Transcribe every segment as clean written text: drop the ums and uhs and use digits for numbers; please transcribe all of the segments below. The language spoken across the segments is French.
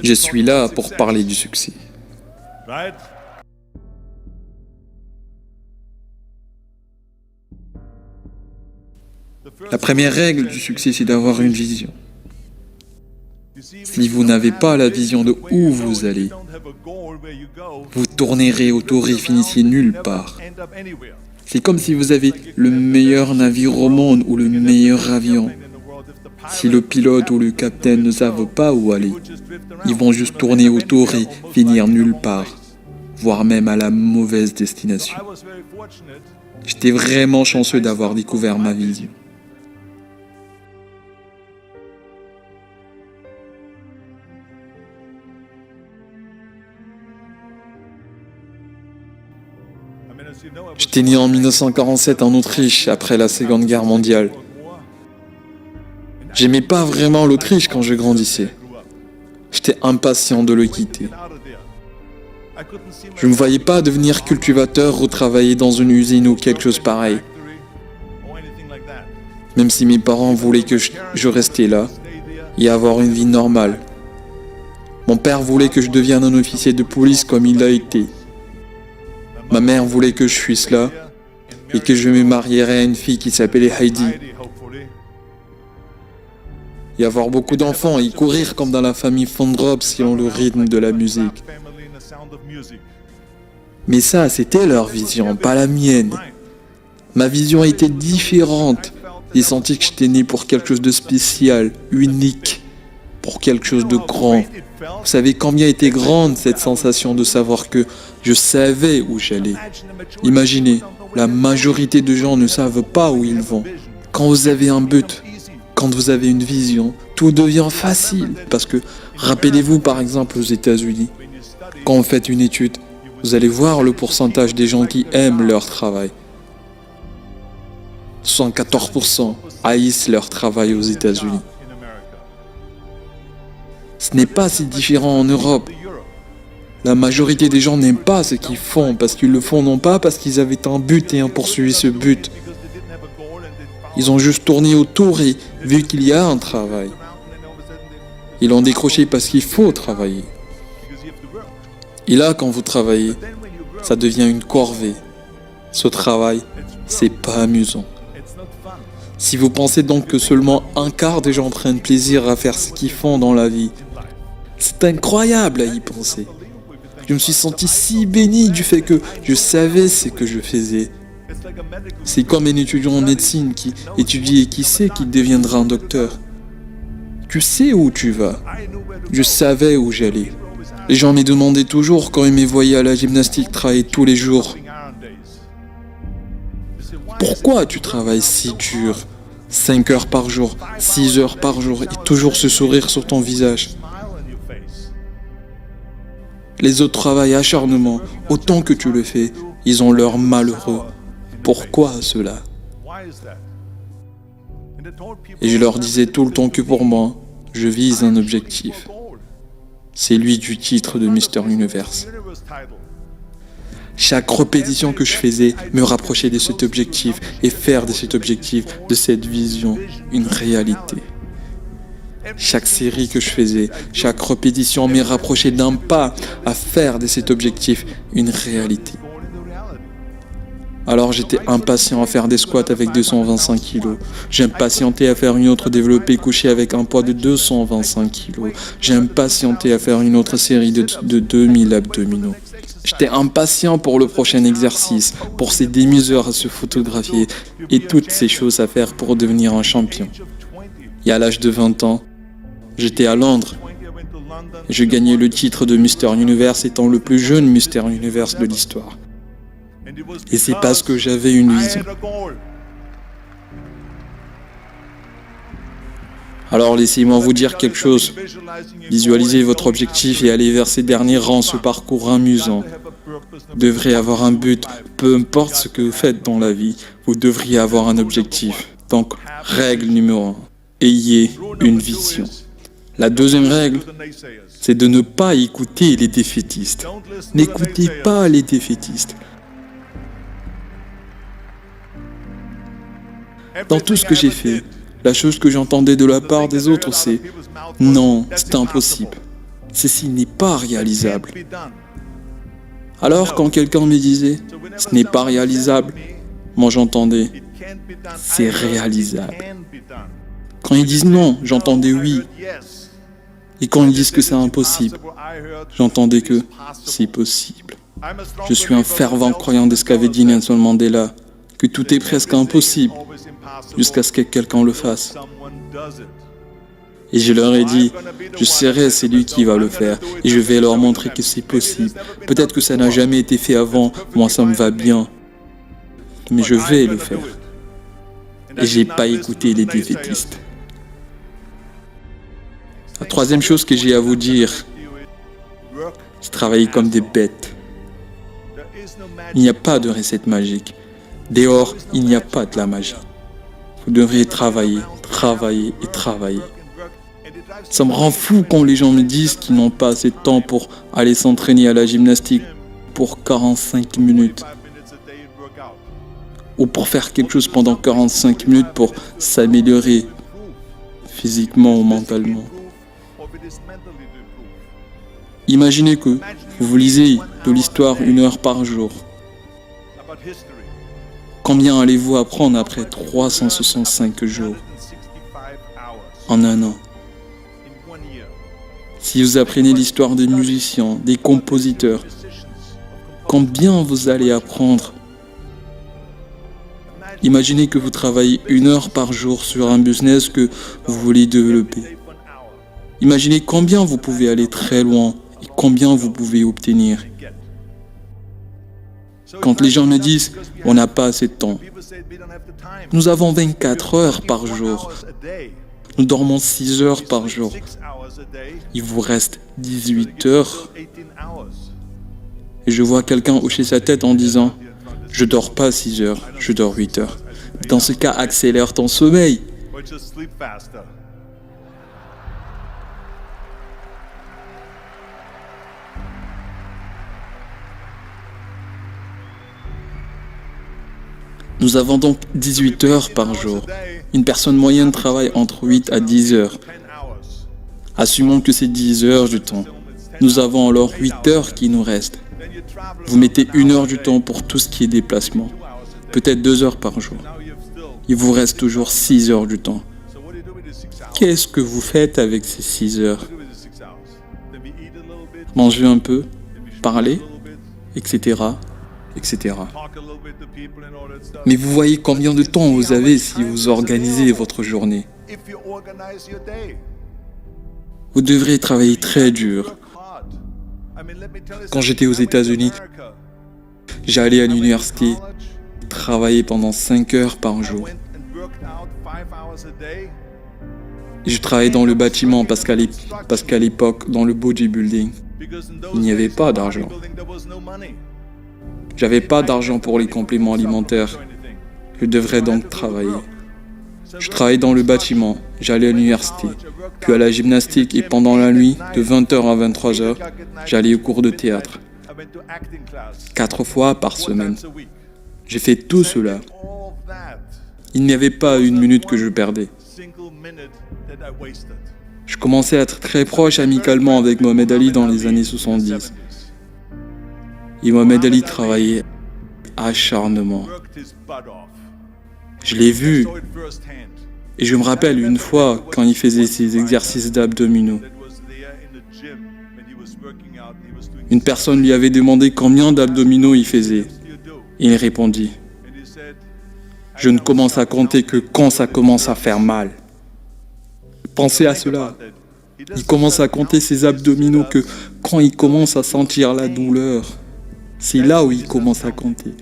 Je suis là pour parler du succès. La première règle du succès, c'est d'avoir une vision. Si vous n'avez pas la vision de où vous allez, vous tournerez autour et finissez nulle part. C'est comme si vous avez le meilleur navire au monde ou le meilleur avion. Si le pilote ou le capitaine ne savent pas où aller, ils vont juste tourner autour et finir nulle part, voire même à la mauvaise destination. J'étais vraiment chanceux d'avoir découvert ma vision. J'étais né en 1947 en Autriche, après la Seconde Guerre mondiale. J'aimais pas vraiment l'Autriche quand je grandissais. J'étais impatient de le quitter. Je ne me voyais pas devenir cultivateur ou travailler dans une usine ou quelque chose pareil. Même si mes parents voulaient que je restais là et avoir une vie normale. Mon père voulait que je devienne un officier de police comme il l'a été. Ma mère voulait que je fuisse là et que je me marierais à une fille qui s'appelait Heidi. Et avoir beaucoup d'enfants et courir comme dans la famille Fondrop selon le rythme de la musique. Mais ça, c'était leur vision, pas la mienne. Ma vision était différente. J'ai senti que j'étais né pour quelque chose de spécial, unique, pour quelque chose de grand. Vous savez combien était grande cette sensation de savoir que je savais où j'allais. Imaginez, la majorité de gens ne savent pas où ils vont. Quand vous avez un but, quand vous avez une vision, tout devient facile. Parce que, rappelez-vous par exemple aux États-Unis, quand vous faites une étude, vous allez voir le pourcentage des gens qui aiment leur travail. 74% haïssent leur travail aux États-Unis. Ce n'est pas si différent en Europe. La majorité des gens n'aiment pas ce qu'ils font parce qu'ils le font non pas parce qu'ils avaient un but et ont poursuivi ce but. Ils ont juste tourné autour et vu qu'il y a un travail. Ils l'ont décroché parce qu'il faut travailler. Et là, quand vous travaillez, ça devient une corvée. Ce travail, c'est pas amusant. Si vous pensez donc que seulement un quart des gens prennent plaisir à faire ce qu'ils font dans la vie, c'est incroyable à y penser. Je me suis senti si béni du fait que je savais ce que je faisais. C'est comme un étudiant en médecine qui étudie et qui sait qu'il deviendra un docteur. Tu sais où tu vas. Je savais où j'allais. Les gens me demandaient toujours quand ils me voyaient à la gymnastique travailler tous les jours. Pourquoi tu travailles si dur? 5 heures par jour, 6 heures par jour et toujours ce sourire sur ton visage. Les autres travaillent acharnement, autant que tu le fais. Ils ont l'air malheureux. Pourquoi cela? Et je leur disais tout le temps que pour moi, je vise un objectif. C'est lui du titre de Mister Universe. Chaque répétition que je faisais me rapprochait de cet objectif et faire de cet objectif, de cette vision, une réalité. Chaque série que je faisais, chaque répétition me rapprochait d'un pas à faire de cet objectif une réalité. Alors j'étais impatient à faire des squats avec 225 kg. J'impatientais à faire une autre développée couchée avec un poids de 225 kg. J'impatientais à faire une autre série de 2000 abdominaux. J'étais impatient pour le prochain exercice, pour ces demi-heures à se photographier et toutes ces choses à faire pour devenir un champion. Et à l'âge de 20 ans, j'étais à Londres. Je gagnais le titre de Mister Universe étant le plus jeune Mister Universe de l'histoire. Et c'est parce que j'avais une vision. Alors laissez-moi vous dire quelque chose. Visualisez votre objectif et allez vers ces derniers rangs, ce parcours amusant. Vous devrez avoir un but, peu importe ce que vous faites dans la vie, vous devriez avoir un objectif. Donc, règle numéro 1, ayez une vision. La deuxième règle, c'est de ne pas écouter les défaitistes. N'écoutez pas les défaitistes. Dans tout ce que j'ai fait, la chose que j'entendais de la part des autres, c'est « Non, c'est impossible. Ceci n'est pas réalisable. Alors quand quelqu'un me disait « ce n'est pas réalisable », moi j'entendais « c'est réalisable ». Quand ils disent non, j'entendais oui. Et quand ils disent que c'est impossible, j'entendais que c'est possible. Je suis un fervent croyant de ce qu'avait dit Nelson Mandela, que tout est presque impossible jusqu'à ce que quelqu'un le fasse. Et je leur ai dit, je serai celui qui va le faire et je vais leur montrer que c'est possible. Peut-être que ça n'a jamais été fait avant, moi ça me va bien, mais je vais le faire. Et j'ai pas écouté les défaitistes. La troisième chose que j'ai à vous dire, c'est travailler comme des bêtes. Il n'y a pas de recette magique. Dehors, il n'y a pas de la magie. Vous devriez travailler, travailler et travailler. Ça me rend fou quand les gens me disent qu'ils n'ont pas assez de temps pour aller s'entraîner à la gymnastique pour 45 minutes. Ou pour faire quelque chose pendant 45 minutes pour s'améliorer physiquement ou mentalement. Imaginez que vous lisez de l'histoire 1 heure par jour. Combien allez-vous apprendre après 365 jours en un an? Si vous apprenez l'histoire des musiciens, des compositeurs, combien vous allez apprendre? Imaginez que vous travaillez 1 heure par jour sur un business que vous voulez développer. Imaginez combien vous pouvez aller très loin et combien vous pouvez obtenir. Quand les gens me disent « on n'a pas assez de temps », nous avons 24 heures par jour. Nous dormons 6 heures par jour. Il vous reste 18 heures. Et je vois quelqu'un hocher sa tête en disant « je dors pas 6 heures, je dors 8 heures ». Dans ce cas, accélère ton sommeil. Nous avons donc 18 heures par jour. Une personne moyenne travaille entre 8 à 10 heures. Assumons que c'est 10 heures du temps. Nous avons alors 8 heures qui nous restent. Vous mettez 1 heure du temps pour tout ce qui est déplacement. Peut-être 2 heures par jour. Il vous reste toujours 6 heures du temps. Qu'est-ce que vous faites avec ces 6 heures? Manger un peu, parler, etc., etc. Mais vous voyez combien de temps vous avez si vous organisez votre journée. Vous devrez travailler très dur. Quand j'étais aux États-Unis, j'allais à l'université travailler pendant 5 heures par jour. Et je travaillais dans le bâtiment parce qu'à l'époque, dans le bodybuilding, il n'y avait pas d'argent. J'avais pas d'argent pour les compléments alimentaires. Je devrais donc travailler. Je travaillais dans le bâtiment, j'allais à l'université, puis à la gymnastique et pendant la nuit, de 20h à 23h, j'allais au cours de théâtre. 4 fois par semaine. J'ai fait tout cela. Il n'y avait pas une minute que je perdais. Je commençais à être très proche amicalement avec Mohamed Ali dans les années 70. Et Mohamed Ali travaillait acharnement. Je l'ai vu. Et je me rappelle une fois quand il faisait ses exercices d'abdominaux. Une personne lui avait demandé combien d'abdominaux il faisait. Et il répondit « Je ne commence à compter que quand ça commence à faire mal. » Pensez à cela. Il commence à compter ses abdominaux que quand il commence à sentir la douleur. C'est là où il commence à compter.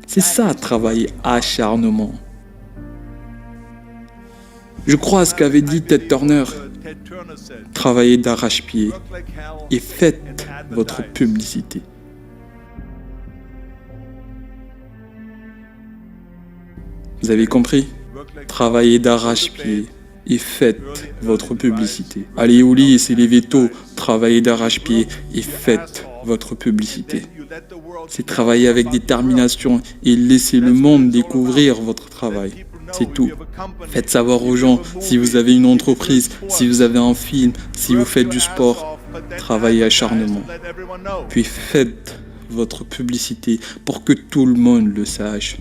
C'est ça, travailler acharnement. Je crois à ce qu'avait dit Ted Turner. Travaillez d'arrache-pied et faites votre publicité. Vous avez compris? Travaillez d'arrache-pied et faites votre publicité. Allez au lit et c'est lever tôt. Travaillez d'arrache-pied et faites votre publicité. C'est travailler avec détermination et laisser le monde découvrir votre travail. C'est tout. Faites savoir aux gens si vous avez une entreprise, si vous avez un film, si vous faites du sport. Travaillez acharnement. Puis faites votre publicité pour que tout le monde le sache.